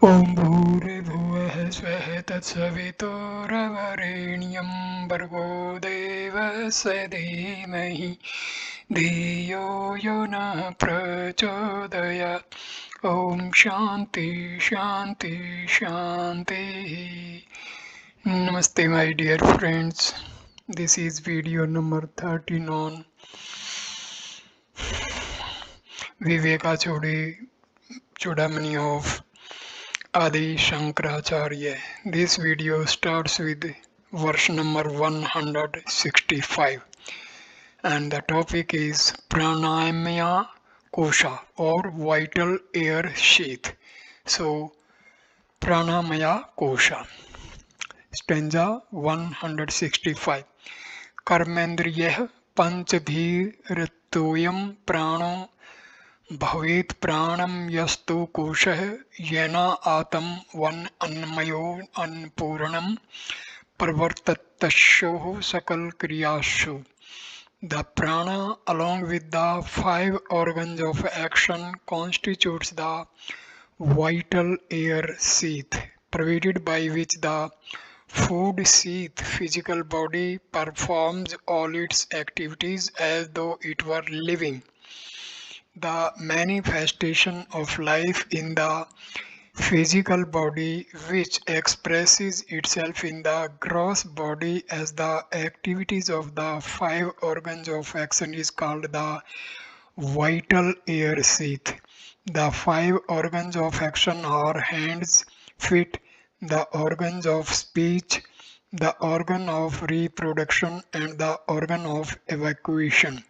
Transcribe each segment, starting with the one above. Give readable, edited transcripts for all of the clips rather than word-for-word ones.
ॐ भूर्भुवः स्वः तत्सवितुर्वरेण्यं भर्गो देवस्य धीमहि धियो यो नः प्रचोदयात् ॐ शान्ति शान्ति शान्तिः. Namaste my dear friends. This is video number 13 on Viveka Chudamani of Adi Sankaracharya. This video starts with verse number 165 and the topic is Pranamaya Kosha or vital air sheath. So Pranamaya Kosha. Stanza 165. Karmendriyah panchadhiratoyam prano भवेत् प्राणं यस्तु कोशः येन आतं one अन्नमयो अन्नपूर्णं प्रवर्ततस्योः सकल क्रियासु. The prana along with the five organs of action constitutes the vital air sheath provided by which the food sheath physical body performs all its activities as though it were living. The manifestation of life in the physical body, which expresses itself in the gross body as the activities of the five organs of action, is called the vital air sheath. The five organs of action are hands, feet, the organs of speech, the organ of reproduction, and the organ of evacuation.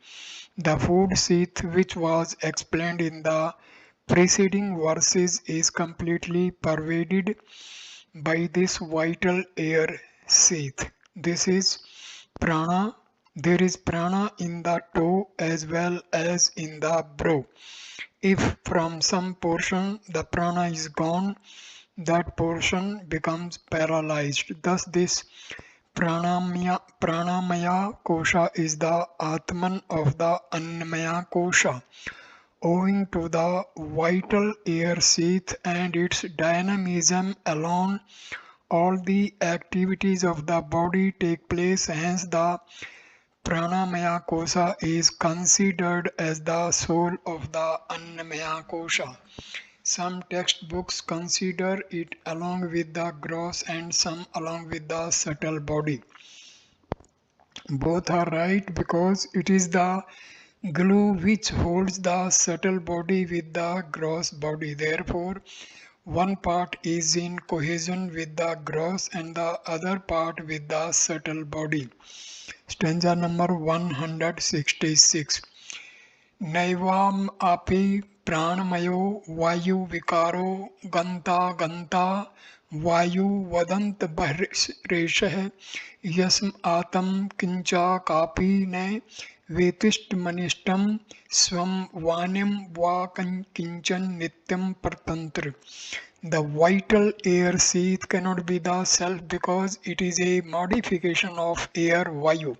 The food sheath, which was explained in the preceding verses, is completely pervaded by this vital air sheath. This is prana. There is prana in the toe as well as in the brow. If from some portion the prana is gone, that portion becomes paralyzed. Thus, this Pranamaya Kosha is the Atman of the Annamaya Kosha. Owing to the vital air sheath and its dynamism alone, all the activities of the body take place, hence the Pranamaya Kosha is considered as the soul of the Annamaya Kosha. Some textbooks consider it along with the gross and some along with the subtle body. Both are right because it is the glue which holds the subtle body with the gross body. Therefore, one part is in cohesion with the gross and the other part with the subtle body. Stanza number 166. नैवाम् अपि प्राणमयो वायुविकारो गन्ता गन्ता वायु वदन्त बहिरेषः यस्म आतं किंचा कापि न वेतिष्ठमनिष्टं स्वं वाण्यं वा किंचन नित्यं परतंत्र. The vital air sheath cannot be the self because it is a modification of air vayu.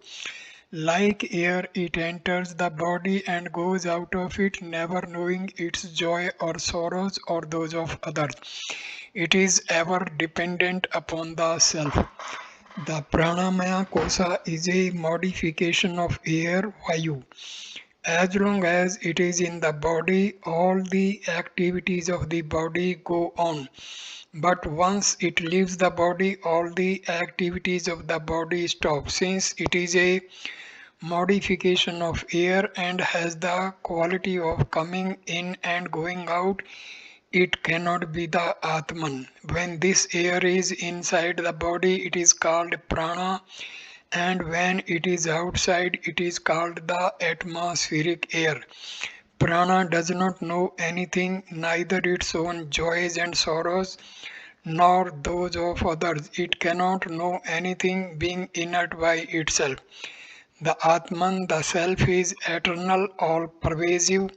Like air, it enters the body and goes out of it, never knowing its joy or sorrows or those of others. It is ever dependent upon the self. The pranamaya kosha is a modification of air vayu. As long as it is in the body, all the activities of the body go on. But once it leaves the body, all the activities of the body stop. Since it is a modification of air and has the quality of coming in and going out, it cannot be the Atman. When this air is inside the body, it is called prana, and when it is outside, it is called the atmospheric air. Prana does not know anything, neither its own joys and sorrows, nor those of others. It cannot know anything, being inert by itself. The Atman, the Self, is eternal, all-pervasive,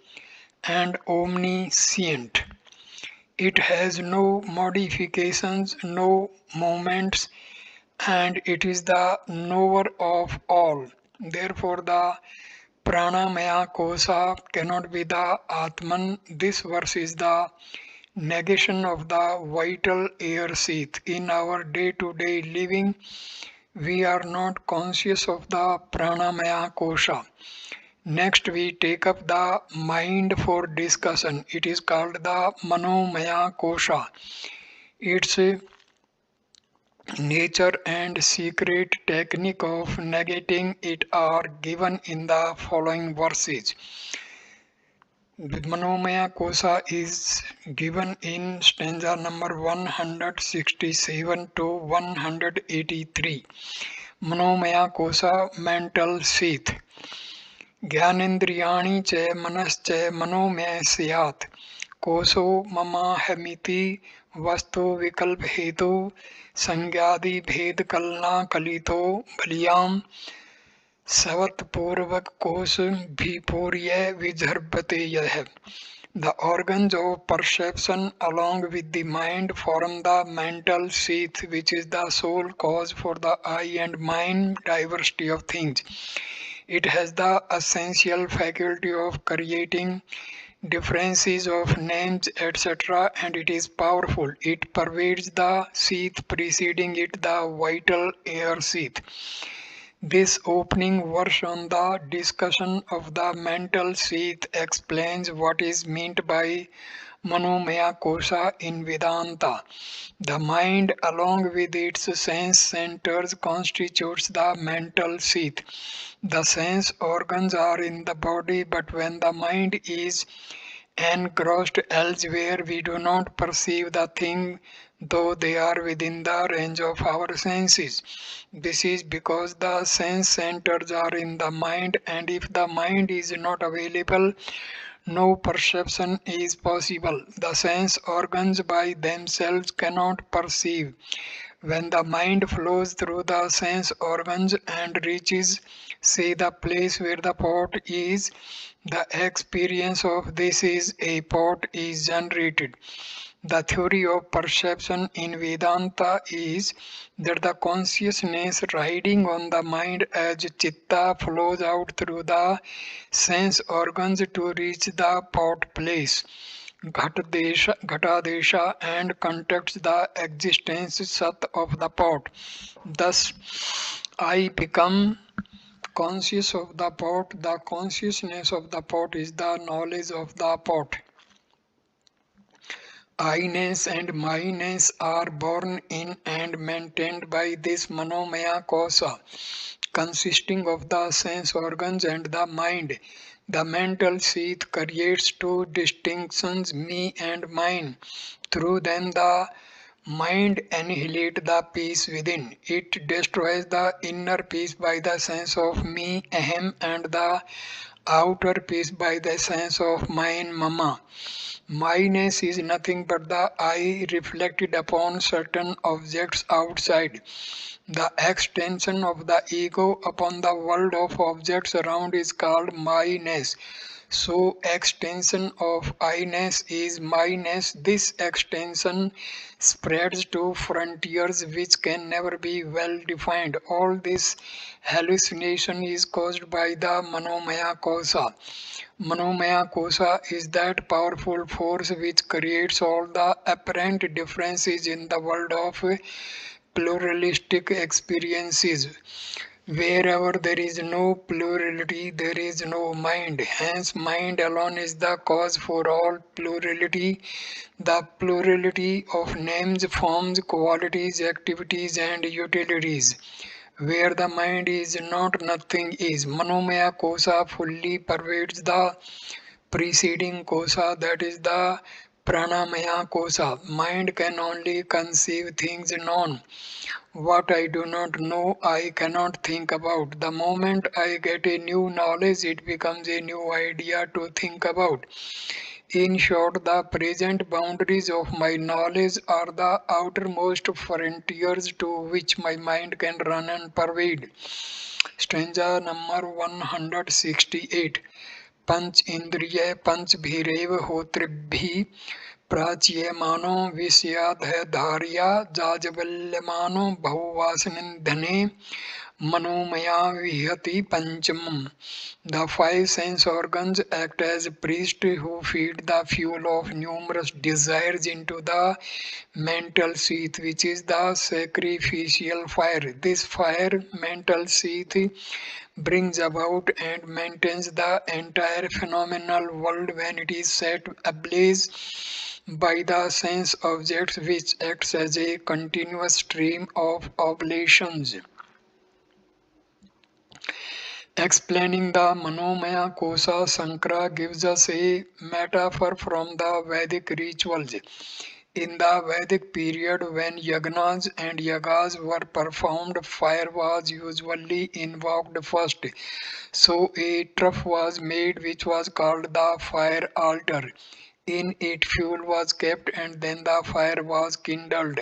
and omniscient. It has no modifications, no moments, and it is the knower of all. Therefore, the Pranamaya kosha cannot be the Atman. This verse is the negation of the vital air sheath. In our day-to-day living, we are not conscious of the pranamaya kosha. Next, we take up the mind for discussion. It is called the manomaya kosha. Its nature and secret technique of negating it are given in the following verses. Manomaya Kosa is given in stanza number 167 to 183. Manomaya Kosa, mental sheath. Gyanendriyani च मनश्च मनोमय स्यात् कोशो ममाहमिति वस्तु विकल्प हेतु संज्ञादि भेद कलना कलितो बलियाम सवत्पूर्वक कोश भीपूर्य विजर्भते यह. The organs of perception along with the mind form the mental sheath, which is the sole cause for the eye and mind diversity of things. It has the essential faculty of creating differences of names, etc., and it is powerful. It pervades the sheath, preceding it the vital air sheath. This opening verse on the discussion of the mental sheath explains what is meant by Manomaya Kosha in Vedanta. The mind, along with its sense centers, constitutes the mental sheath. The sense organs are in the body, but when the mind is engrossed elsewhere, we do not perceive the thing, though they are within the range of our senses. This is because the sense centers are in the mind, and if the mind is not available, no perception is possible. The sense organs by themselves cannot perceive. When the mind flows through the sense organs and reaches, say, the place where the pot is, the experience of this is a pot is generated. The theory of perception in Vedanta is that the consciousness riding on the mind as chitta flows out through the sense organs to reach the pot place, Ghatadesha, and contacts the existence sat of the pot. Thus, I become conscious of the pot. The consciousness of the pot is the knowledge of the pot. I-ness and my-ness are born in and maintained by this manomaya kosha, consisting of the sense organs and the mind. The mental sheath creates two distinctions, me and mine. Through them the mind annihilates the peace within. It destroys the inner peace by the sense of me, ahem, and the outer peace by the sense of mine, mama. Myness is nothing but the I reflected upon certain objects outside. The extension of the ego upon the world of objects around is called myness. So extension of I-ness is myness. This extension spreads to frontiers which can never be well defined. All this hallucination is caused by the manomaya kosha. Manomaya kosha is that powerful force which creates all the apparent differences in the world of pluralistic experiences. Wherever there is no plurality, there is no mind. Hence, mind alone is the cause for all plurality. The plurality of names, forms, qualities, activities, and utilities. Where the mind is not, nothing is. Manomaya kosha fully pervades the preceding kosha, that is the pranamaya kosha. Mind can only conceive things known. What I do not know, I cannot think about. The moment I get a new knowledge, it becomes a new idea to think about. In short, the present boundaries of my knowledge are the outermost frontiers to which my mind can run and pervade. Stanza number 168. पंच इंद्रिय पंच भीरेव होतृभि प्राच्यमानो विषयाध धार्या जाजवल्यमानो बहुवासनिधने Manomaya Vihati Panchamam. The five sense organs act as priests who feed the fuel of numerous desires into the mental seeth, which is the sacrificial fire. This fire, mental seeth, brings about and maintains the entire phenomenal world when it is set ablaze by the sense objects, which acts as a continuous stream of oblations. Explaining the Manomaya Kosa, Sankara gives us a metaphor from the Vedic rituals. In the Vedic period, when yagnas and yagas were performed, fire was usually invoked first. So a trough was made which was called the fire altar. In it fuel was kept and then the fire was kindled.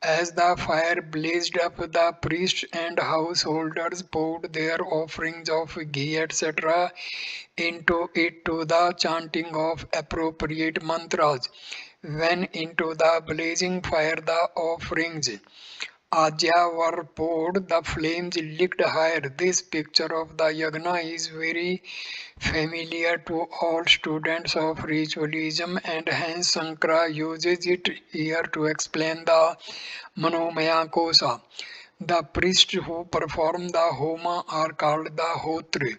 As the fire blazed up, the priests and householders poured their offerings of ghee, etc., into it to the chanting of appropriate mantras. When into the blazing fire the offerings Ajya were poured, the flames licked higher. This picture of the yagna is very familiar to all students of ritualism, and hence Sankara uses it here to explain the Manomaya Kosa. The priests who perform the Homa are called the Hotri.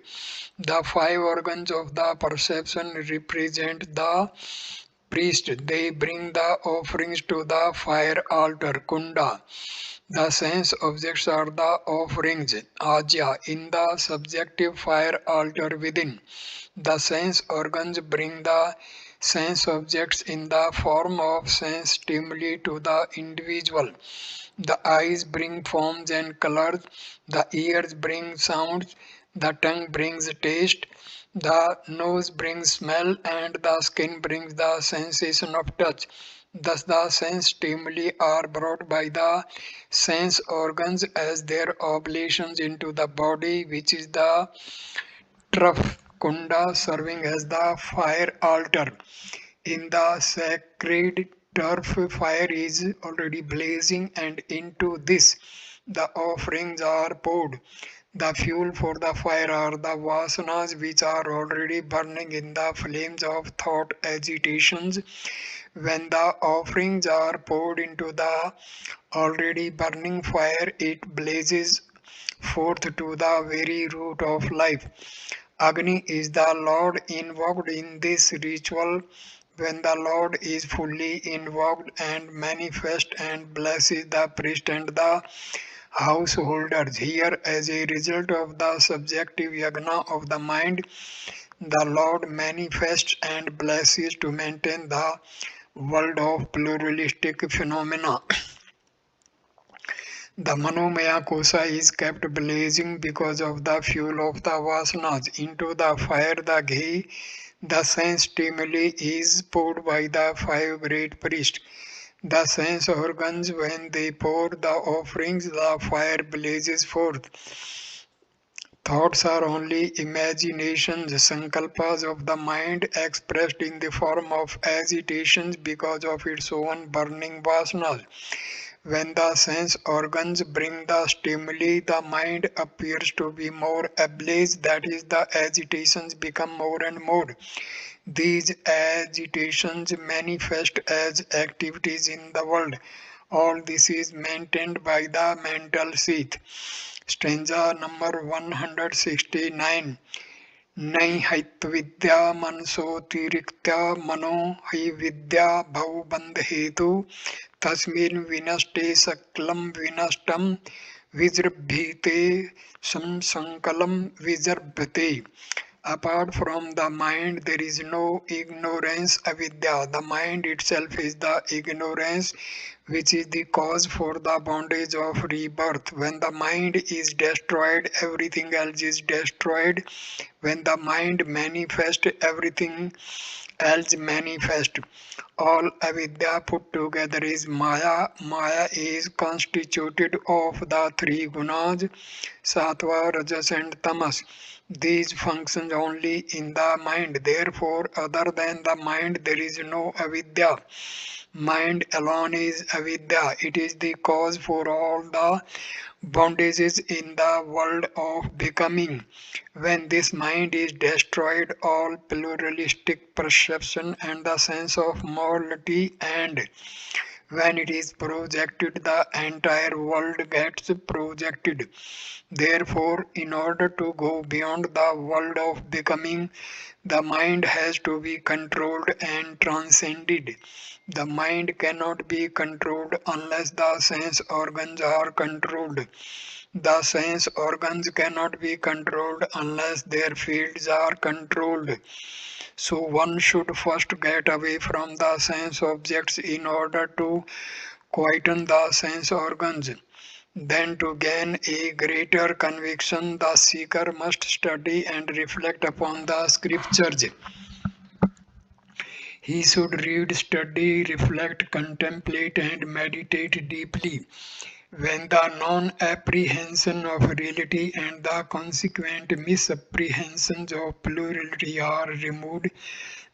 The five organs of the perception represent the priest. They bring the offerings to the fire altar, Kunda. The sense objects are the offerings, Ajya, in the subjective fire altar within. The sense organs bring the sense objects in the form of sense stimuli to the individual. The eyes bring forms and colors, the ears bring sounds, the tongue brings taste, the nose brings smell, and the skin brings the sensation of touch. Thus, the sense stimuli are brought by the sense organs as their oblations into the body, which is the trough kunda serving as the fire altar. In the sacred turf, fire is already blazing, and into this the offerings are poured. The fuel for the fire are the vasanas which are already burning in the flames of thought agitations. When the offerings are poured into the already burning fire, it blazes forth to the very root of life. Agni is the Lord invoked in this ritual. When the Lord is fully invoked and manifest and blesses the priest and the householders. Here, as a result of the subjective yagna of the mind, the Lord manifests and blesses to maintain the world of pluralistic phenomena. The Manomaya Kosa is kept blazing because of the fuel of the vasanas. Into the fire, the ghee, the sense stimuli is poured by the five great priests. The sense organs, when they pour the offerings, the fire blazes forth. Thoughts are only imaginations, sankalpas of the mind expressed in the form of agitations because of its own burning vasanas. When the sense organs bring the stimuli, the mind appears to be more ablaze, that is, the agitations become more and more. These agitations manifest as activities in the world. All this is maintained by the mental seeth. Stanza number 169. नैहैत्विद्या मनसोऽतिरिक्त्या मनो हैविद्या भवबन्धहेतु तस्मिन् विनष्टे सकलं विनष्टं विजृम्भिते संसङ्कलं विजृम्भते. Apart from the mind, there is no ignorance, avidya. The mind itself is the ignorance which is the cause for the bondage of rebirth. When the mind is destroyed, everything else is destroyed. When the mind manifests, everything else manifests. All avidya put together is maya. Maya is constituted of the three gunas, sattva, rajas and tamas. These function only in the mind. Therefore, other than the mind, there is no avidya. Mind alone is avidya. It is the cause for all the bondages in the world of becoming. When this mind is destroyed, all pluralistic perception and the sense of morality, and when it is projected, the entire world gets projected. Therefore, in order to go beyond the world of becoming, the mind has to be controlled and transcended. The mind cannot be controlled unless the sense organs are controlled. The sense organs cannot be controlled unless their fields are controlled. So one should first get away from the sense objects in order to quieten the sense organs. Then to gain a greater conviction, the seeker must study and reflect upon the scriptures. He should read, study, reflect, contemplate, and meditate deeply. When the non-apprehension of reality and the consequent misapprehensions of plurality are removed,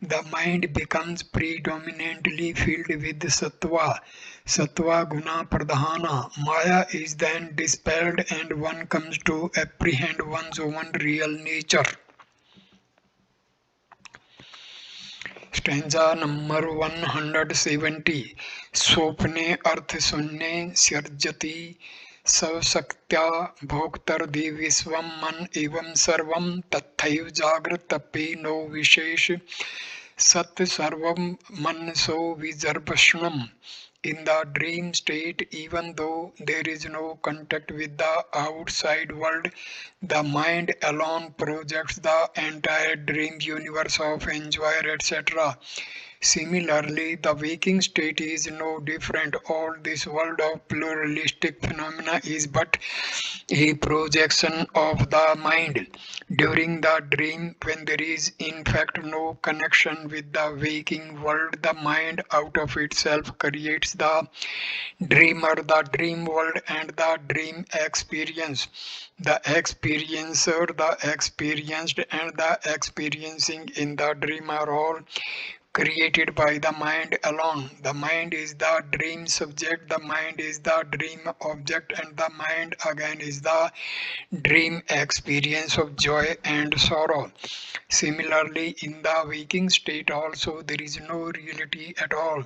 the mind becomes predominantly filled with sattva. Sattva guna pradhana. Maya is then dispelled and one comes to apprehend one's own real nature. Stanza number 170. स्वप्ने अर्थशून्ये सर्जति सशक्त्या भोक्तृधि विश्वं मन एवं सर्वं तथैव जागृतपि no विशेष सत् सर्वं मनसो विजर्भषणम्. In the dream state, even though there is no contact with the outside world, the mind alone projects the entire dream universe of enjoyer, etc. Similarly, the waking state is no different. All this world of pluralistic phenomena is but a projection of the mind. During the dream, when there is in fact no connection with the waking world, the mind out of itself creates the dreamer, the dream world, and the dream experience. The experiencer, the experienced, and the experiencing in the dream are all created by the mind alone. The mind is the dream subject, the mind is the dream object, and the mind again is the dream experience of joy and sorrow. Similarly, in the waking state also there is no reality at all.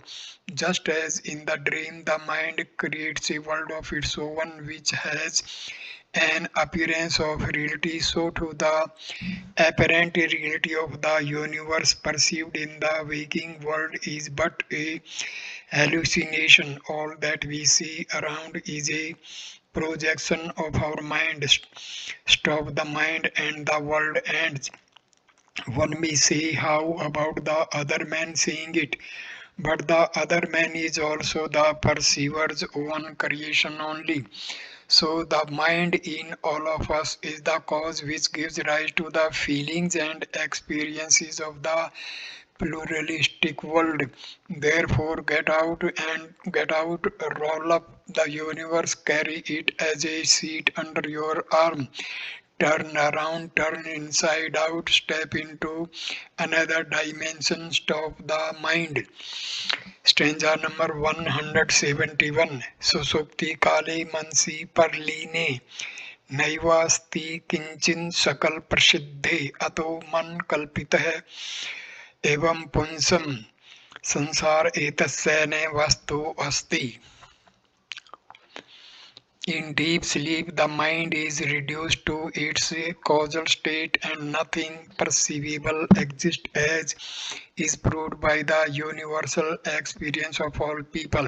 Just as in the dream the mind creates a world of its own which has an appearance of reality, so too the apparent reality of the universe perceived in the waking world is but a hallucination. All that we see around is a projection of our mind. Stop the mind and the world ends. One may say, how about the other man seeing it? But the other man is also the perceiver's own creation only. So the mind in all of us is the cause which gives rise to the feelings and experiences of the pluralistic world. Therefore, get out, roll up the universe, carry it as a seat under your arm. Turn around, turn inside out, step into another dimension, stop the mind. Stanza number 171. सुसुप्ति काले मनसी परलीने नैवास्ति kitchen सकल प्रसिद्धे अतो मन कल्पितः एवं पुंसम संसार एतस्य न वस्तु अस्ति. In deep sleep, the mind is reduced to its causal state and nothing perceivable exists, as is proved by the universal experience of all people.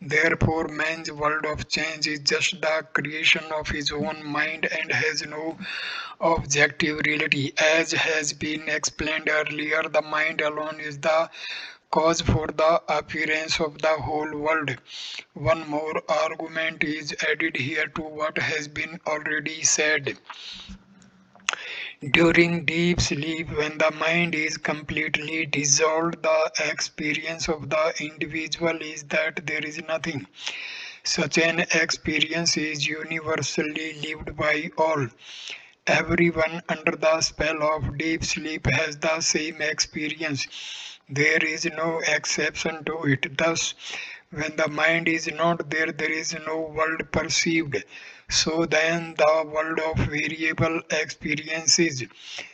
Therefore, man's world of change is just the creation of his own mind and has no objective reality. As has been explained earlier, the mind alone is the cause for the appearance of the whole world. One more argument is added here to what has been already said. During deep sleep, when the mind is completely dissolved, the experience of the individual is that there is nothing. Such an experience is universally lived by all. Everyone under the spell of deep sleep has the same experience. There is no exception to it. Thus, when the mind is not there, there is no world perceived. So then the world of variable experiences,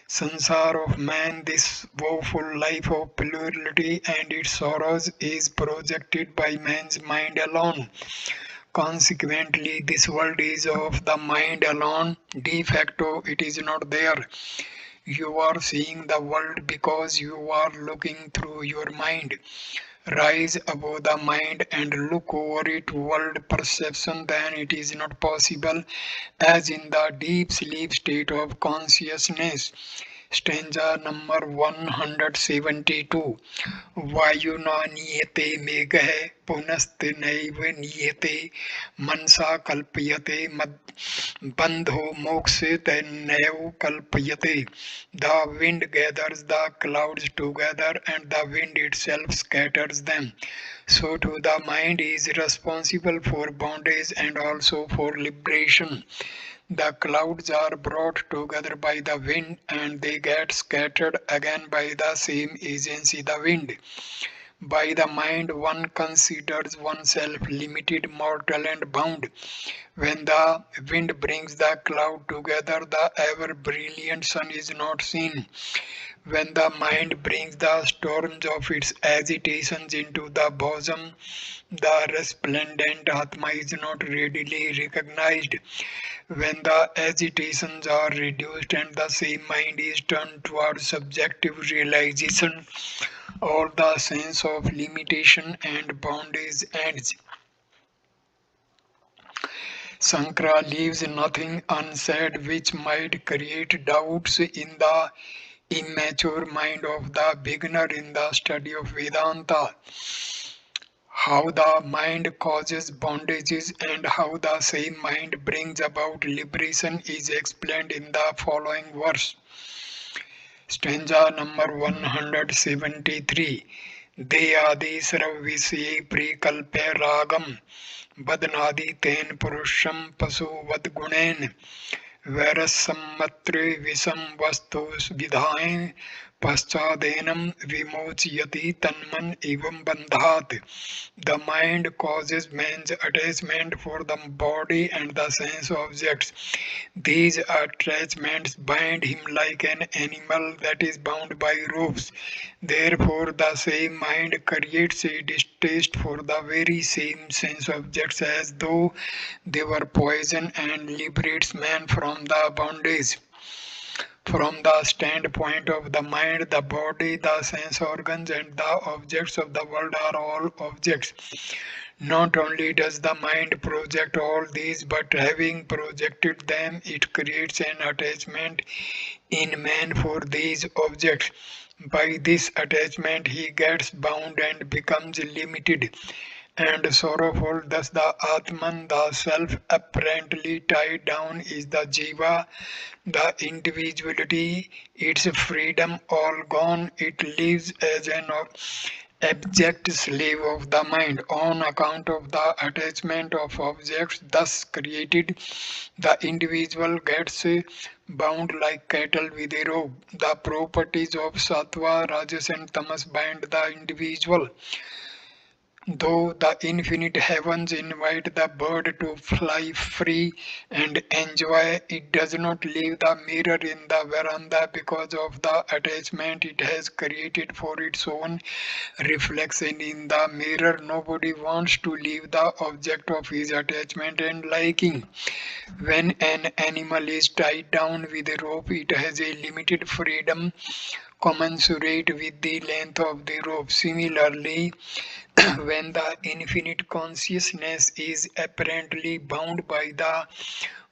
sansar of man, this woeful life of plurality and its sorrows is projected by man's mind alone. Consequently, this world is of the mind alone. De facto, it is not there. You are seeing the world because you are looking through your mind. Rise above the mind and look over it. World perception, then it is not possible as in the deep sleep state of consciousness. Stanza number 172. वायुना नीयते मेघः पुनस्तेनैव नीयते मनसा कल्प्यते बंधो मोक्षे तैनैव कल्प्यते. The wind gathers the clouds together and the wind itself scatters them. So too the mind is responsible for bondage and also for liberation. The clouds are brought together by the wind and they get scattered again by the same agency, the wind. By the mind, one considers oneself limited, mortal, and bound. When the wind brings the cloud together, the ever brilliant sun is not seen. When the mind brings the storms of its agitations into the bosom, the resplendent Atma is not readily recognized. When the agitations are reduced and the same mind is turned towards subjective realization, all the sense of limitation and bondage ends. Sankara leaves nothing unsaid which might create doubts in the immature mind of the beginner in the study of Vedanta. How the mind causes bondages and how the same mind brings about liberation is explained in the following verse. Stanza number 173. Deyadi sarvisye prekalpe ragam badnadi ten purusham pasuvad gunen वैरसम्मत्रे विषम वस्तु विधाय पश्चादेनम विमोचयति तन्मन एवं बंधात. The mind causes man's attachment for the body and the sense objects. These attachments bind him like an animal that is bound by ropes. Therefore, the same mind creates a distaste for the very same sense objects as though they were poison and liberates man from the bondage. From the standpoint of the mind, the body, the sense organs, and the objects of the world are all objects. Not only does the mind project all these, but having projected them, it creates an attachment in man for these objects. By this attachment, he gets bound and becomes limited and sorrowful. Thus, the Atman, the self apparently tied down, is the Jiva, the individuality, its freedom all gone. It lives as an abject slave of the mind on account of the attachment of objects thus created. The individual gets bound like cattle with a rope. The properties of sattva, rajas and tamas bind the individual. Though the infinite heavens invite the bird to fly free and enjoy, it does not leave the mirror in the veranda because of the attachment it has created for its own reflection in the mirror. Nobody wants to leave the object of his attachment and liking. When an animal is tied down with a rope, it has a limited freedom commensurate with the length of the rope. Similarly, when the infinite consciousness is apparently bound by the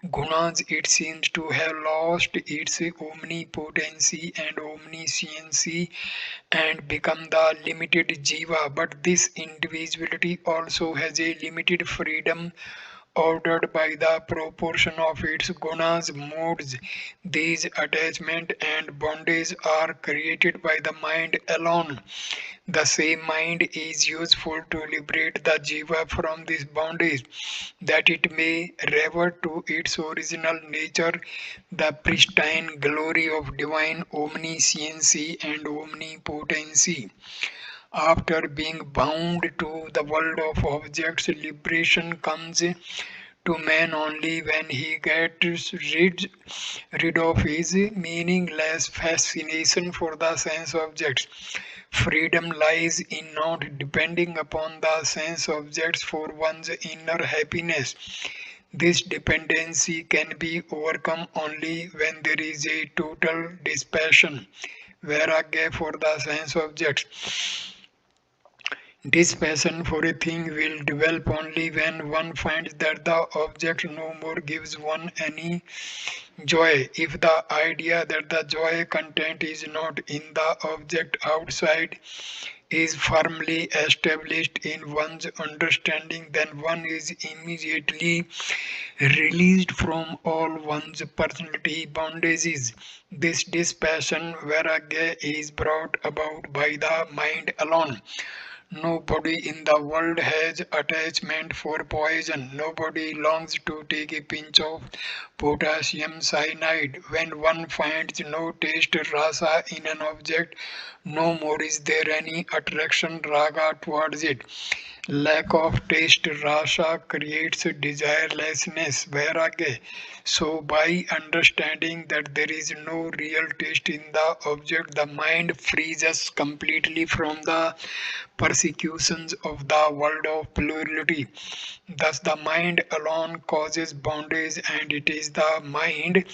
gunas, it seems to have lost its omnipotency and omnisciency and become the limited jiva. But this individuality also has a limited freedom ordered by the proportion of its gunas moods. These attachment and bondage are created by the mind alone. The same mind is useful to liberate the jiva from this bondage, that it may revert to its original nature, the pristine glory of divine omnisciency and omnipotency. After being bound to the world of objects, liberation comes to man only when he gets rid of his meaningless fascination for the sense objects. Freedom lies in not depending upon the sense objects for one's inner happiness. This dependency can be overcome only when there is a total dispassion, vairagya, for the sense objects. This passion for a thing will develop only when one finds that the object no more gives one any joy. If the idea that the joy content is not in the object outside is firmly established in one's understanding, then one is immediately released from all one's personality bondages. This dispassion, vairagya, is brought about by the mind alone. Nobody in the world has attachment for poison. Nobody longs to take a pinch of potassium cyanide. When one finds no taste rasa in an object, no more is there any attraction raga towards it. Lack of taste rasa creates desirelessness, vairagya. So by understanding that there is no real taste in the object, the mind frees us completely from the persecutions of the world of plurality. Thus, the mind alone causes bondage, and it is the mind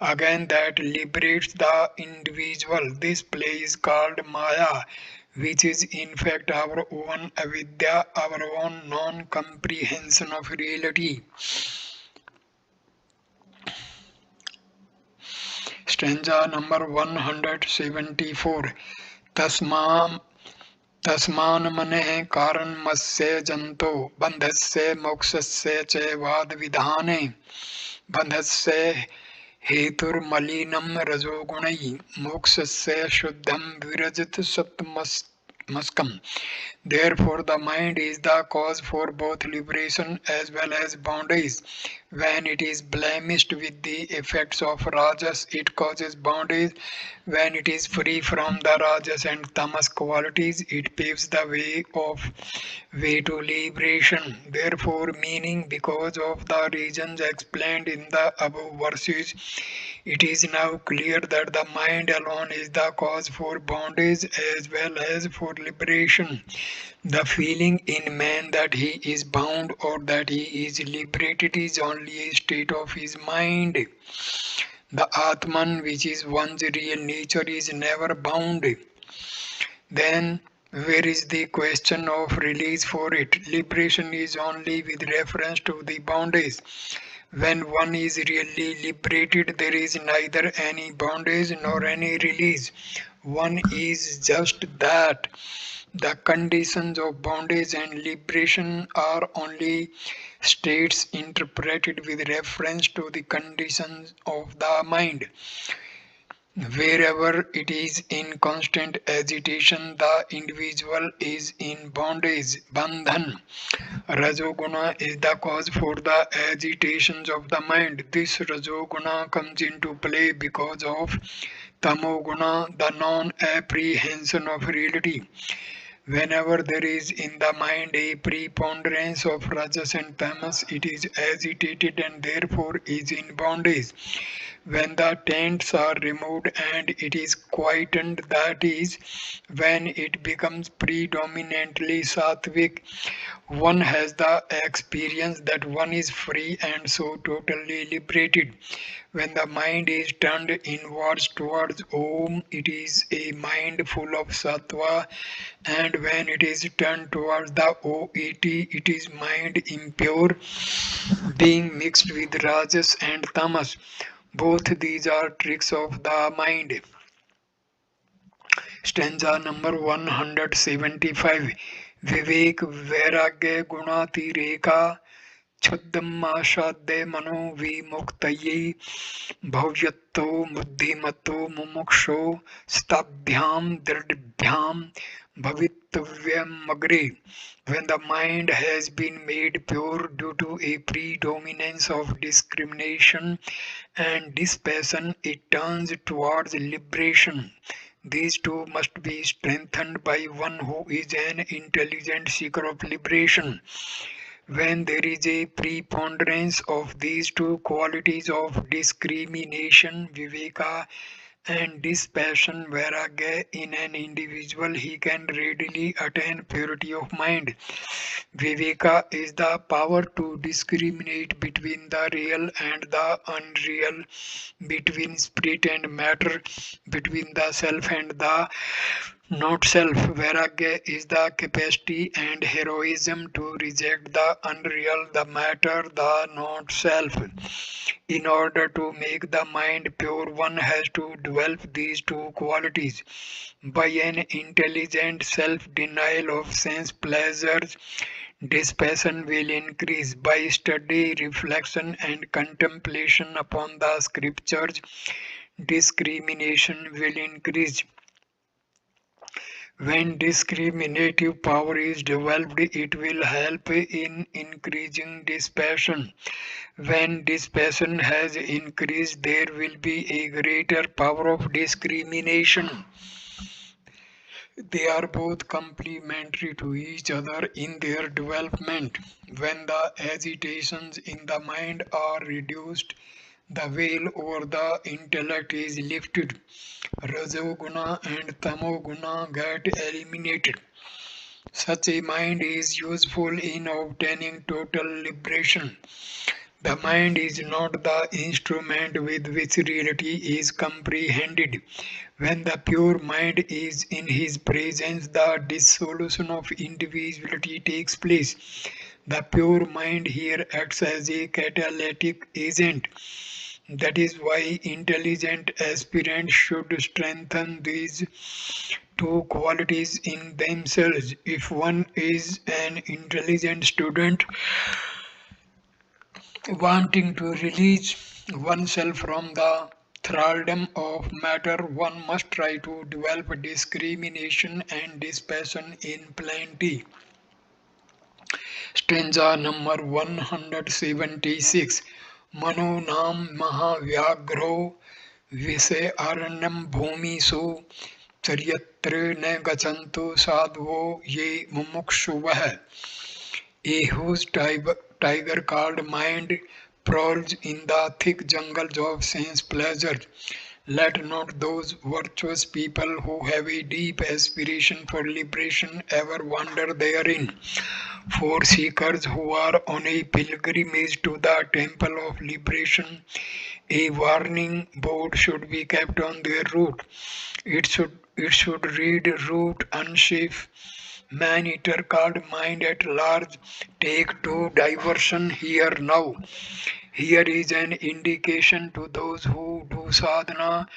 again that liberates the individual. This play is called Maya, which is in fact our own avidya, our own non comprehension of reality. Stanza number 174. Tasma तस्मान्मनेः कारणमस्य जन्तो बन्धस्य मोक्षस्य च वादविधाने बन्धस्य हेतुर्मलिनं रजोगुणैः मोक्षस्य शुद्धं विरजत सत्तमस्कम्. Therefore, the mind is the cause for both liberation as well as bondage. When it is blemished with the effects of rajas, it causes bondage. When it is free from the rajas and tamas qualities, it paves the way to liberation. Therefore, meaning, because of the reasons explained in the above verses, it is now clear that the mind alone is the cause for bondage as well as for liberation. The feeling in man that he is bound or that he is liberated is only a state of his mind. The Atman, which is one's real nature, is never bound. Then where is the question of release for it? Liberation is only with reference to the bondage. When one is really liberated, there is neither any bondage nor any release. One is just that. The conditions of bondage and liberation are only states interpreted with reference to the conditions of the mind. Wherever it is in constant agitation, the individual is in bondage, bandhan. Rajoguna is the cause for the agitations of the mind. This Rajoguna comes into play because of Tamoguna, the non-apprehension of reality. Whenever there is in the mind a preponderance of rajas and tamas, it is agitated and therefore is in bondage. When the taints are removed and it is quietened, that is, when it becomes predominantly sattvic, one has the experience that one is free and so totally liberated. When the mind is turned inwards towards Om, it is a mind full of sattva, and when it is turned towards the OET, it is mind impure, being mixed with rajas and tamas. Both these are tricks of the mind. Stanza number 175. Vivek Vairagya Gunatireka Chudamashadde Mano Vimuktaye Bhavyatto Buddhimato Mumuksho Stabhyam Dridbhyam Bhavittavyam Magre. When the mind has been made pure due to a predominance of discrimination and dispassion, it turns towards liberation. These two must be strengthened by one who is an intelligent seeker of liberation. When there is a preponderance of these two qualities of discrimination, Viveka, and dispassion, Vairagya, in an individual, he can readily attain purity of mind. Viveka is the power to discriminate between the real and the unreal, between spirit and matter, between the self and the not self. Vairagya is the capacity and heroism to reject the unreal, the matter, the not self. In order to make the mind pure, one has to develop these two qualities. By an intelligent self denial of sense pleasures, dispassion will increase. By study, reflection, and contemplation upon the scriptures, discrimination will increase. When discriminative power is developed, it will help in increasing dispassion. When dispassion has increased, there will be a greater power of discrimination. They are both complementary to each other in their development. When the agitations in the mind are reduced, the veil over the intellect is lifted. Rajoguna and Tamoguna get eliminated. Such a mind is useful in obtaining total liberation. The mind is not the instrument with which reality is comprehended. When the pure mind is in his presence, the dissolution of individuality takes place. The pure mind here acts as a catalytic agent. That is why intelligent aspirants should strengthen these two qualities in themselves. If one is an intelligent student wanting to release oneself from the thraldom of matter, one must try to develop discrimination and dispassion in plenty. Stanza number 176. Mano nam mahavyagro vise aranyam bhumi su charyatre ne gachantu sadhvo ye mumukshuvah. A huge tiger called mind prowls in the thick jungles of sense pleasure. Let not those virtuous people who have a deep aspiration for liberation ever wander therein. For seekers who are on a pilgrimage to the temple of liberation, a warning board should be kept on their route. It should read route unsafe. Man-eater called mind at large, take to diversion here now. Here is an indication to those who do sadhana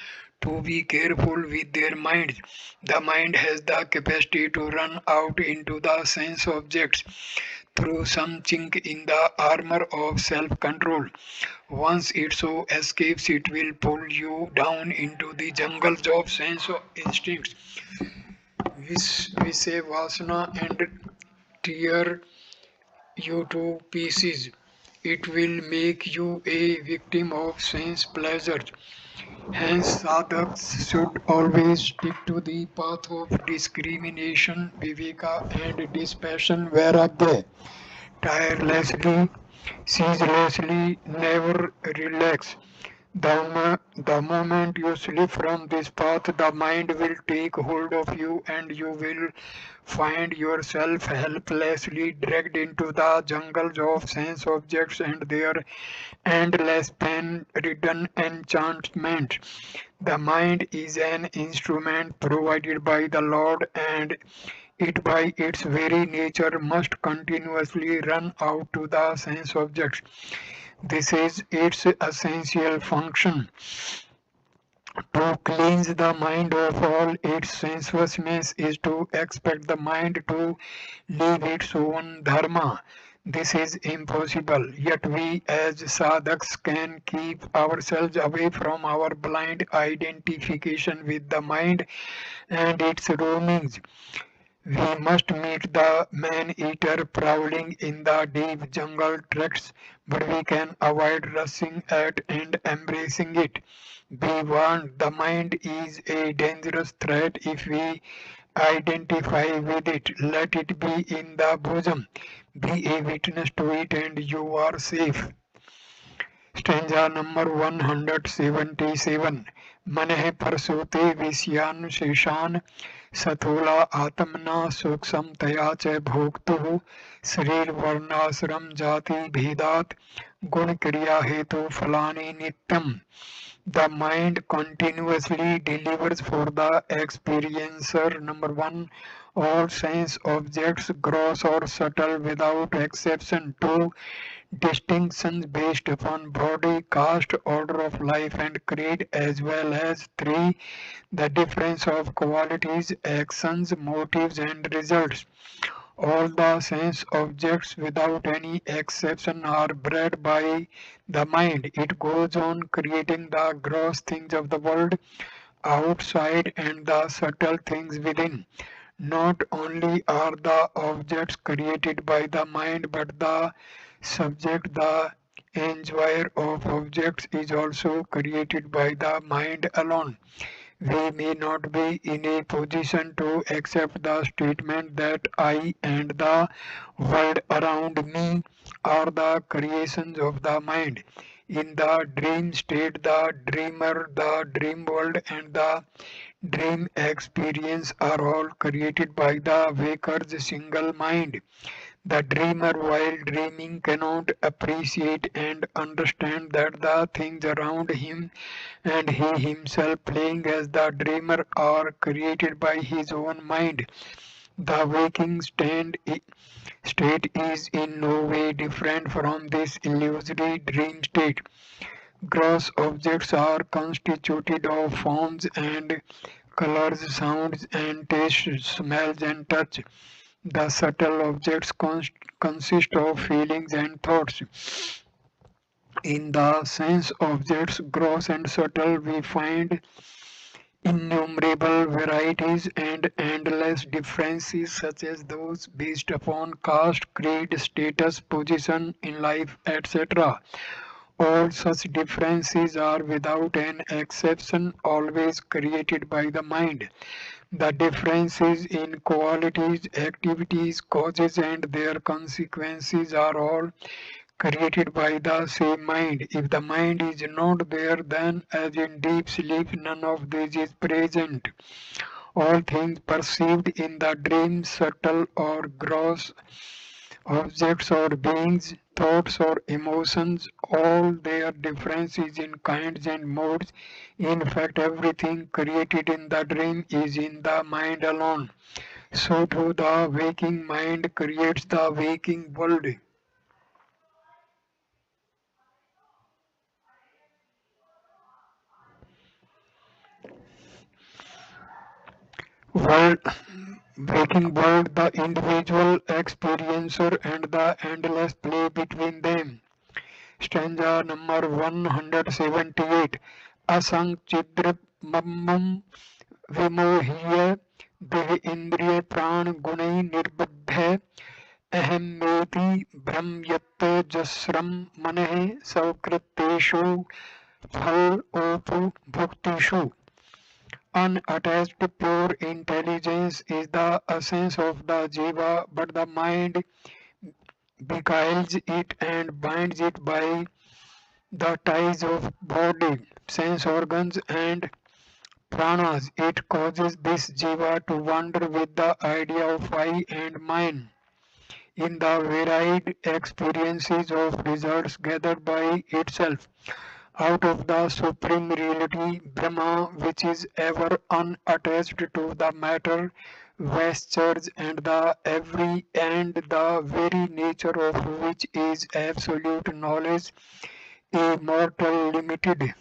to be careful with their minds. The mind has the capacity to run out into the sense objects through some chink in the armor of self-control. Once it so escapes, it will pull you down into the jungles of sense instincts. We say Vasana and tear you to pieces. It will make you a victim of sense pleasures. Hence, sadhaks should always stick to the path of discrimination, viveka, and dispassion, vairagya. Tirelessly, ceaselessly, never relax. The moment you slip from this path, the mind will take hold of you and you will find yourself helplessly dragged into the jungles of sense objects and their endless pain-ridden enchantment. The mind is an instrument provided by the Lord, and it by its very nature must continuously run out to the sense objects. This is its essential function, to cleanse the mind of all its sensuousness is to expect the mind to live its own dharma. This is impossible, yet we as sadhaks can keep ourselves away from our blind identification with the mind and its roamings. We must meet the man-eater prowling in the deep jungle tracts, but we can avoid rushing at and embracing it. Be warned, the mind is a dangerous threat if we Identify with it. Let it be in the bosom. Be a witness to it and you are safe. Stanza number 177. Maneh parsute visyan sheshan Sathula atmana suksam taya cha bhoktuhu Sarir varnasram jati bhedat Gun kriya hetu falani nityam. The mind continuously delivers for the experiencer. Number one, all sense objects, gross or subtle, without exception. Two, distinctions based upon body, caste, order of life, and creed, as well as three, the difference of qualities, actions, motives, and results. All the sense objects without any exception are bred by the mind. It goes on creating the gross things of the world outside and the subtle things within. Not only are the objects created by the mind, but the subject, the enjoyer of objects, is also created by the mind alone. We may not be in a position to accept the statement that I and the world around me are the creations of the mind. In the dream state, the dreamer, the dream world, and the dream experience are all created by the waker's single mind. The dreamer, while dreaming, cannot appreciate and understand that the things around him and he himself, playing as the dreamer, are created by his own mind. The waking state is in no way different from this illusory dream state. Gross objects are constituted of forms and colors, sounds and tastes, smells and touch. The subtle objects consist of feelings and thoughts. In the sense objects, gross and subtle, we find innumerable varieties and endless differences, such as those based upon caste, creed, status, position in life, etc. All such differences are without an exception always created by the mind. The differences in qualities, activities, causes, and their consequences are all created by the same mind. If the mind is not there, then as in deep sleep, none of this is present. All things perceived in the dream, subtle or gross, objects or beings, thoughts or emotions, all their differences in kinds and modes. In fact, everything created in the dream is in the mind alone. So too the waking mind creates the waking world. World waking world, the individual experiencer and the endless play between them. Stanza number 178. Asang chidra mammam विमोह्य देह इंद्रिय प्राण गुणै निर्बध्य अहमेति भ्रमयत जस्रम मनः सौकृतेषु फलोपभुक्तिषु. Unattached pure intelligence is the essence of the jiva, but the mind beguiles it and binds it by the ties of body, sense organs, and pranas. It causes this jiva to wander with the idea of I and mine in the varied experiences of results gathered by itself out of the supreme reality Brahma, which is ever unattached to the matter, vestures, and the every and the very nature of which is absolute knowledge, immortal, limited.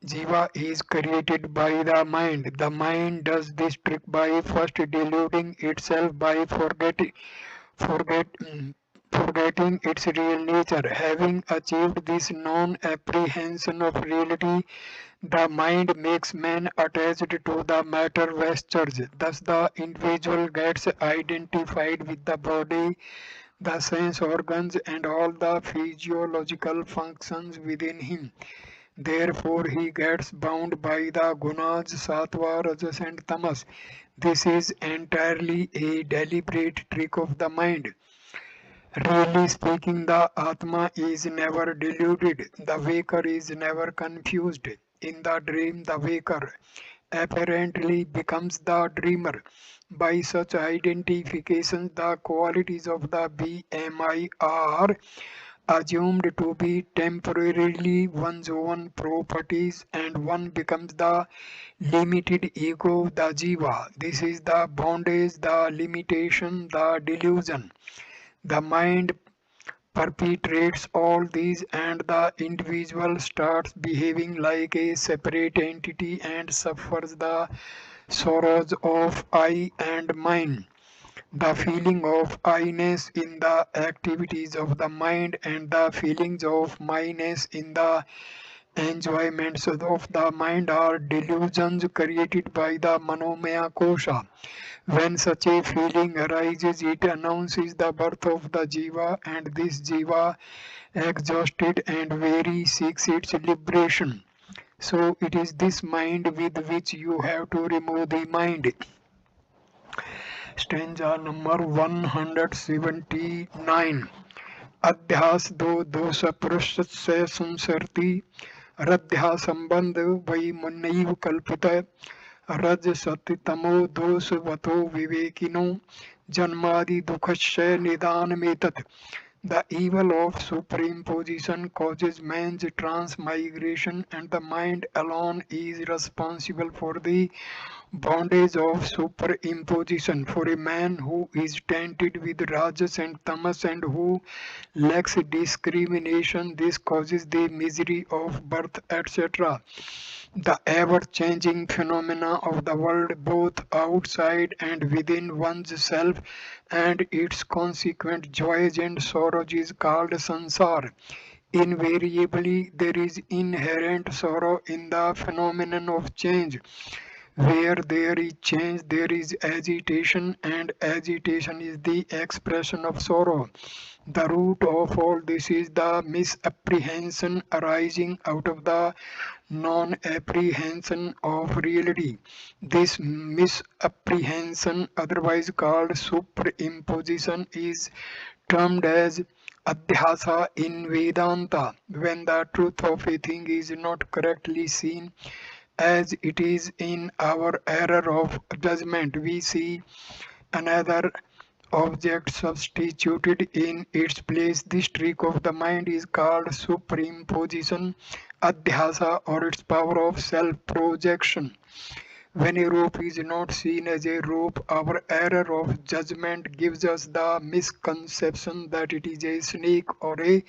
Jiva is created by the mind. The mind does this trick by first deluding itself by forget, forgetting its real nature. Having achieved this non-apprehension of reality, the mind makes man attached to the matter vestures. Thus the individual gets identified with the body, the sense organs, and all the physiological functions within him. Therefore, he gets bound by the gunas, sattva, rajas, and tamas. This is entirely a deliberate trick of the mind. Really speaking, the Atma is never deluded, the waker is never confused. In the dream, the waker apparently becomes the dreamer. By such identifications, the qualities of the BMI are assumed to be temporarily one's own properties, and one becomes the limited ego, the jiva. This is the bondage, the limitation, the delusion. The mind perpetrates all these, and the individual starts behaving like a separate entity and suffers the sorrows of I and mine. The feeling of I-ness in the activities of the mind and the feelings of mineness in the enjoyments of the mind are delusions created by the manomaya kosha. When such a feeling arises, it announces the birth of the jiva, and this jiva, exhausted and weary, seeks its liberation. So it is this mind with which you have to remove the mind. Stanza number 179. अध्यास दो दोष पुरुष से संसरती रध्या संबंध वही मुन्नैव कल्पित रज सत्य तमो दोष वतो विवेकिनो जन्मादि दुखस्य निदानमेतत्. The evil of superimposition causes man's transmigration, and the mind alone is responsible for the bondage of superimposition. For a man who is tainted with rajas and tamas and who lacks discrimination, this causes the misery of birth, etc. The ever-changing phenomena of the world, both outside and within one's self, and its consequent joys and sorrows is called sansar. Invariably, there is inherent sorrow in the phenomenon of change. Where there is change, there is agitation, and agitation is the expression of sorrow. The root of all this is the misapprehension arising out of the non-apprehension of reality. This misapprehension, otherwise called superimposition, is termed as adhyasa in Vedanta. When the truth of a thing is not correctly seen, as it is in our error of judgment, we see another object substituted in its place. This trick of the mind is called superimposition, adhyasa, or its power of self-projection. When a rope is not seen as a rope, our error of judgment gives us the misconception that it is a snake or a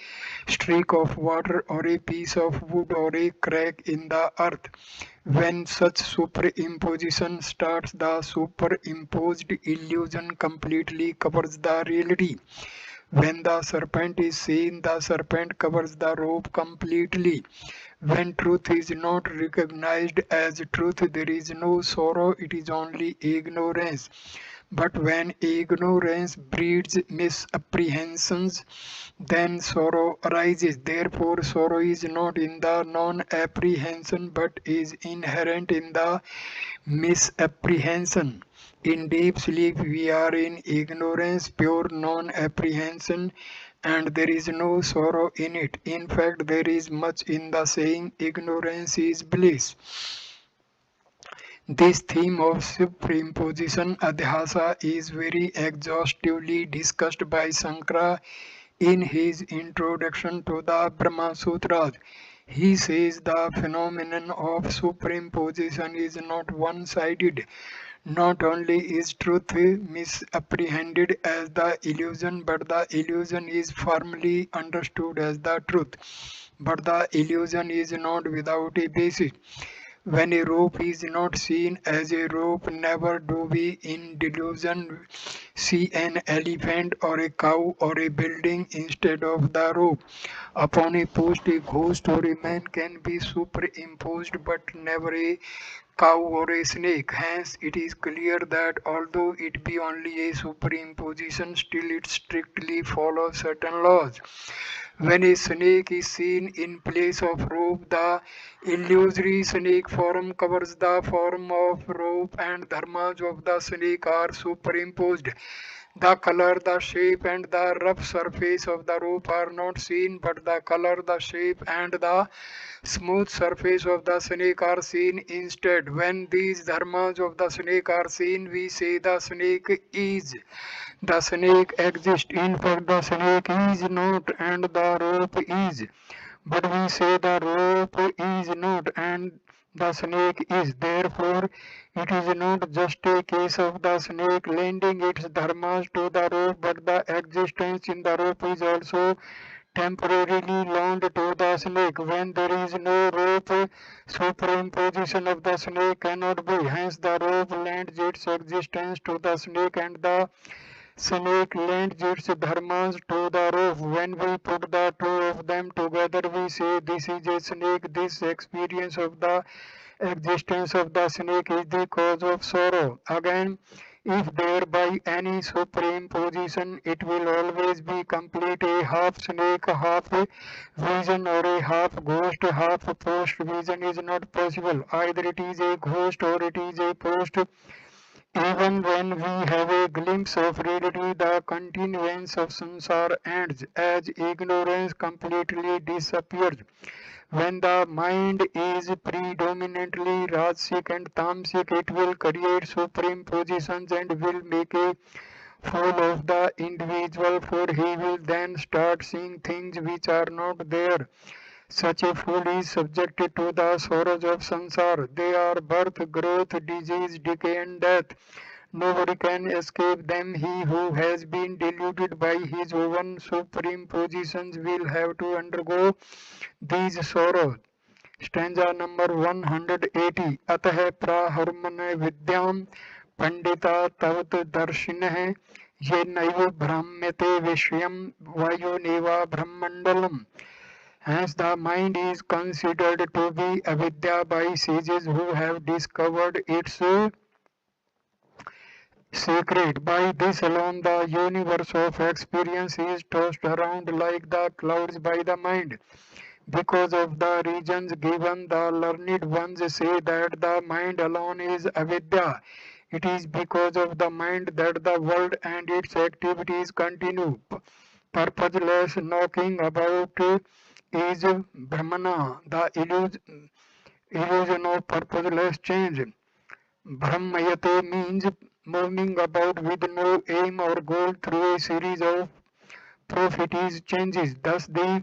streak of water or a piece of wood or a crack in the earth. When such superimposition starts, the superimposed illusion completely covers the reality. When the serpent is seen, the serpent covers the rope completely. When truth is not recognized as truth, there is no sorrow, it is only ignorance. But when ignorance breeds misapprehensions, then sorrow arises. Therefore, sorrow is not in the non-apprehension, but is inherent in the misapprehension. In deep sleep, we are in ignorance, pure non-apprehension, and there is no sorrow in it. In fact, there is much in the saying, ignorance is bliss. This theme of superimposition, adhyasa, is very exhaustively discussed by Sankara in his introduction to the Brahma Sutras. He says the phenomenon of superimposition is not one-sided. Not only is truth misapprehended as the illusion, but the illusion is firmly understood as the truth. But the illusion is not without a basis. When a rope is not seen as a rope, never do we in delusion see an elephant or a cow or a building instead of the rope. Upon a post, a ghost or a man can be superimposed, but never a cow or a snake. Hence, it is clear that although it be only a superimposition, still it strictly follows certain laws. When a snake is seen in place of rope, the illusory snake form covers the form of rope and dharmas of the snake are superimposed. The color, the shape, and the rough surface of the rope are not seen, but the color, the shape, and the smooth surface of the snake are seen instead. When these dharmas of the snake are seen, we say the snake is. The snake exists. In fact, the snake is not, and the rope is. But we say the rope is not, and the snake is. Therefore, it is not just a case of the snake lending its dharmas to the rope, but the existence in the rope is also temporarily loaned to the snake. When there is no rope, superimposition of the snake cannot be. Hence, the rope lends its existence to the snake, and the snake lends its dharmas to the rope. When we put the two of them together, we say this is a snake. This experience of the existence of the snake is the cause of sorrow. Again, if there by any superimposition, it will always be complete. A half snake, half vision, or a half ghost, half post vision is not possible. Either it is a ghost or it is a post. Even when we have a glimpse of reality, the continuance of samsara ends as ignorance completely disappears. When the mind is predominantly Rajasic and Tamasic, it will create superimpositions and will make a fool of the individual, for he will then start seeing things which are not there. Such a fool is subjected to the sorrows of samsara. They are birth, growth, disease, decay, and death. Nobody can escape them. He who has been deluded by his own superimpositions will have to undergo these sorrows. Stanza number 180. अतः प्राहर्मन विद्याम पंडिता तवत दर्शिनः ये नैव भ्राम्यते विषयम वायुनेवा ब्रह्मंडलम. Hence the mind is considered to be avidya by sages who have discovered its secret. By this alone the universe of experience is tossed around like the clouds by the mind. Because of the reasons given, the learned ones say that the mind alone is avidya. It is because of the mind that the world and its activities continue. Purposeless knocking about is Brahmana, the illusion of purposeless change. Brahmayate means moving about with no aim or goal through a series of prophecies changes. Thus the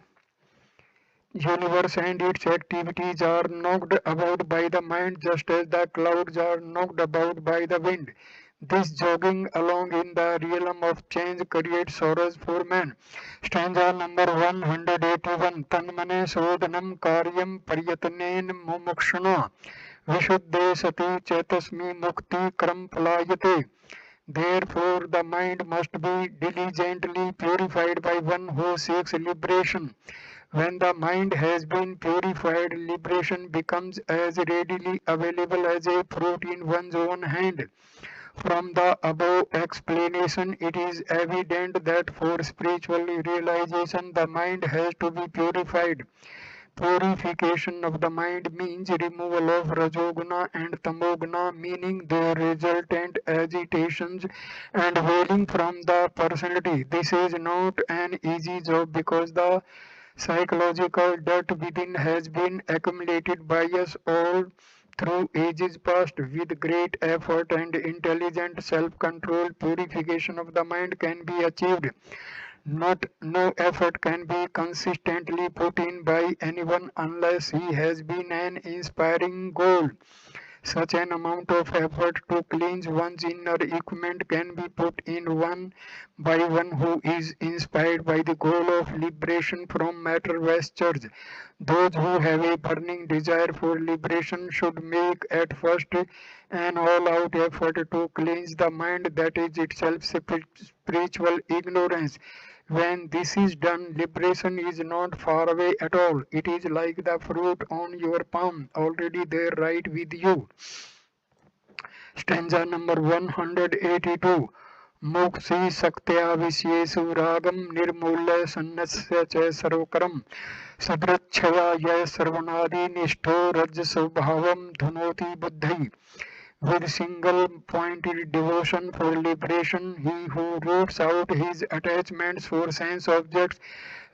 universe and its activities are knocked about by the mind just as the clouds are knocked about by the wind. This jogging along in the realm of change creates sorrows for man. Stanza number 181. Tanmane sodhanam karyam paryatanen mumukshana vishuddhe sati chetasmi mukti kram palayate. Therefore the mind must be diligently purified by one who seeks liberation. When the mind has been purified, liberation becomes as readily available as a fruit in one's own hand. From the above explanation, it is evident that for spiritual realization, the mind has to be purified. Purification of the mind means removal of Rajoguna and Tamoguna, meaning their resultant agitations and wailing from the personality. This is not an easy job because the psychological debt within has been accumulated by us all through ages past. With great effort and intelligent self-control, purification of the mind can be achieved. No effort can be consistently put in by anyone unless he has been an inspiring goal. Such an amount of effort to cleanse one's inner equipment can be put in one by one who is inspired by the goal of liberation from matter vestures. Those who have a burning desire for liberation should make at first an all-out effort to cleanse the mind that is itself spiritual ignorance. When this is done, liberation is not far away at all. It is like the fruit on your palm, already there right with you. Stanza number 182. मोक्षी शक्त्या विषयेषु रागं निर्मूल्य सन्नस्य च सर्वकरम् सदृच्छया यः सर्वनादिनिष्ठो रजस्वभावं धुनोति बुद्धि. With single-pointed devotion for liberation, he who roots out his attachments for sense objects,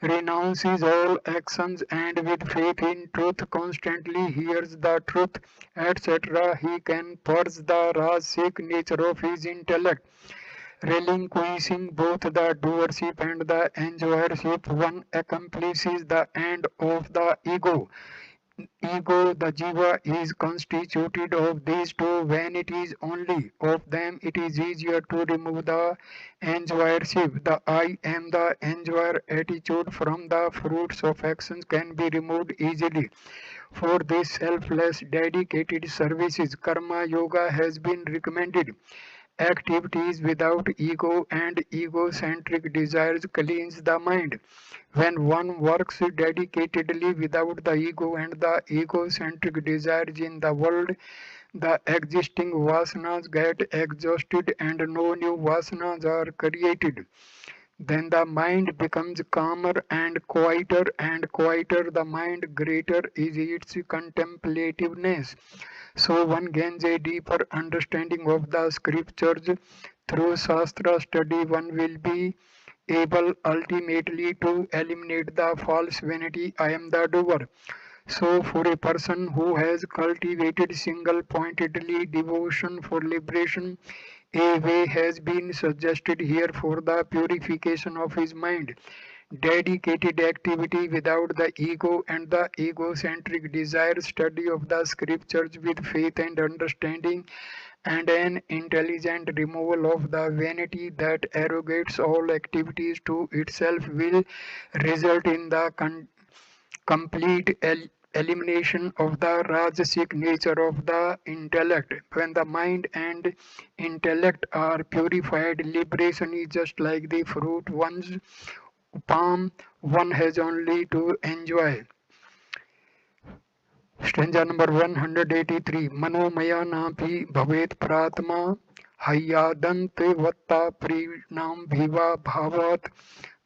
renounces all actions, and with faith in truth constantly hears the truth, etc., he can purge the rajasic nature of his intellect. Relinquishing both the doership and the enjoyership, one accomplishes the end of the ego. Ego, the jiva, is constituted of these two. When it is only of them, it is easier to remove the enjoyership. The I am the enjoyer attitude from the fruits of actions can be removed easily. For this selfless, dedicated services, karma yoga has been recommended. Activities without ego and egocentric desires cleanse the mind. When one works dedicatedly without the ego and the egocentric desires in the world, the existing vasanas get exhausted and no new vasanas are created. Then the mind becomes calmer and quieter the mind, greater is its contemplativeness. So one gains a deeper understanding of the scriptures. Through Shastra study, one will be able ultimately to eliminate the false vanity, I am the doer. So for a person who has cultivated single-pointedly devotion for liberation, a way has been suggested here for the purification of his mind. Dedicated activity without the ego and the egocentric desire, study of the scriptures with faith and understanding, and an intelligent removal of the vanity that arrogates all activities to itself will result in the complete elimination of the rajasic nature of the intellect. When the mind and intellect are purified, liberation is just like the fruit one's palm, one has only to enjoy. Stanza number 183. Manomaya napi bhavet pratma hayyadante vatta prinam bhiva bhavat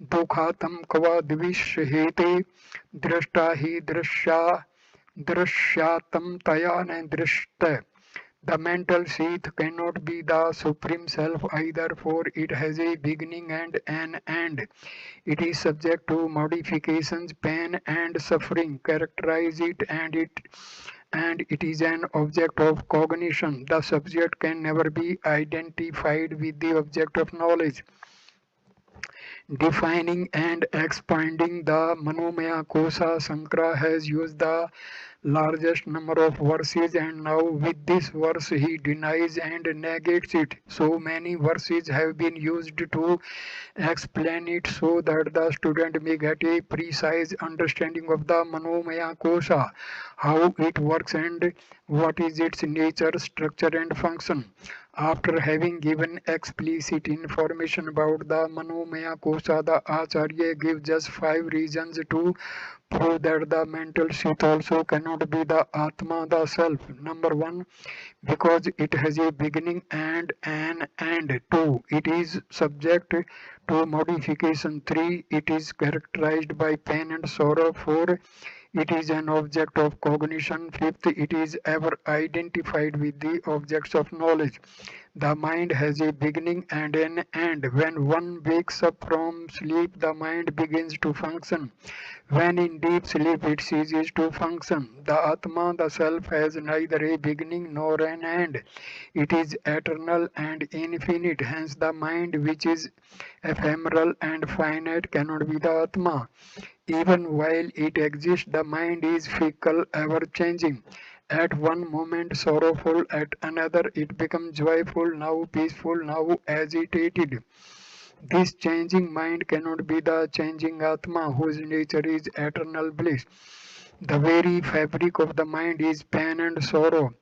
dukhatam kva dvishhete drashta hi drashyatam taya ne drishta. The mental seat cannot be the Supreme Self either, for it has a beginning and an end. It is subject to modifications, pain and suffering characterize it, and it is an object of cognition. The subject can never be identified with the object of knowledge. Defining and expanding the Manomaya Kosa, Sankara has used the largest number of verses, and now with this verse he denies and negates it. So many verses have been used to explain it so that the student may get a precise understanding of the Manomaya Kosha, how it works and what is its nature, structure and function. After having given explicit information about the Manomaya Kosha, the Acharya gives just 5 reasons to prove that the mental sheath also cannot be the Atma, the self. Number 1, because it has a beginning and an end. 2, it is subject to modification. 3, it is characterized by pain and sorrow. 4, it is an object of cognition. 5th, it is ever identified with the objects of knowledge. The mind has a beginning and an end. When one wakes up from sleep, the mind begins to function. When in deep sleep, it ceases to function. The Atma, the self, has neither a beginning nor an end. It is eternal and infinite. Hence, the mind, which is ephemeral and finite, cannot be the Atma. Even while it exists, the mind is fickle, ever changing. At one moment sorrowful, at another it becomes joyful, now peaceful, now agitated. This changing mind cannot be the changing Atma, whose nature is eternal bliss. The very fabric of the mind is pain and sorrow.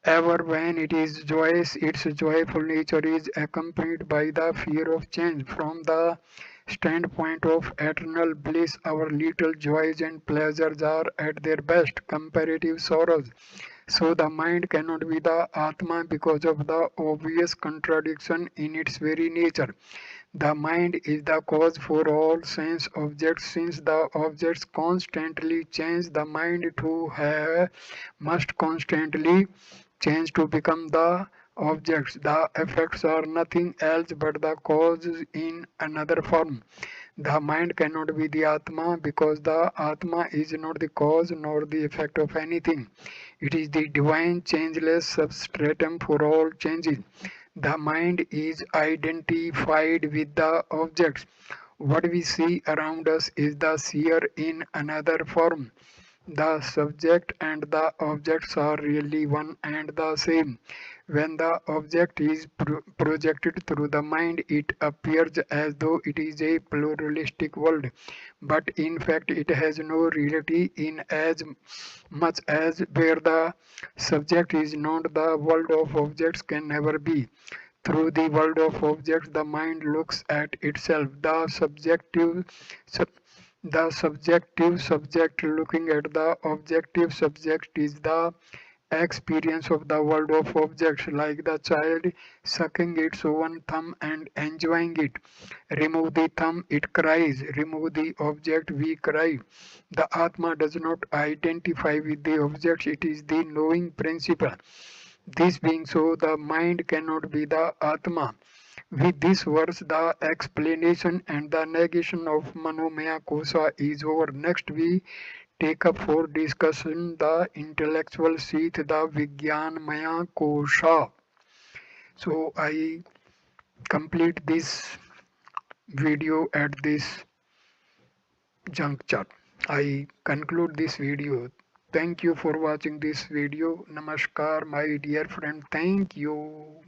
Ever when it is joyous, its joyful nature is accompanied by the fear of change. From the standpoint of eternal bliss, our little joys and pleasures are at their best comparative sorrows. So the mind cannot be the Atma because of the obvious contradiction in its very nature. The mind is the cause for all sense objects. Since the objects constantly change, the mind too must constantly change to become the objects. The effects are nothing else but the causes in another form. The mind cannot be the Atma because the Atma is not the cause nor the effect of anything. It is the divine changeless substratum for all changes. The mind is identified with the objects. What we see around us is the seer in another form. The subject and the objects are really one and the same. When the object is projected through the mind, it appears as though it is a pluralistic world, but in fact it has no reality in as much as where the subject is not, the world of objects can never be. Through the world of objects, the mind looks at itself. The subjective subject looking at the objective subject is the experience of the world of objects, like the child sucking its own thumb and enjoying it. Remove the thumb, it cries. Remove the object, we cry. The Atma does not identify with the objects, it is the knowing principle. This being so, the mind cannot be the Atma. With this verse, the explanation and the negation of Manomaya Kosha is over. Next, we take up for discussion the intellectual seat, the Vijnanmaya Kosha. So, I complete this video at this juncture. I conclude this video. Thank you for watching this video. Namaskar, my dear friend. Thank you.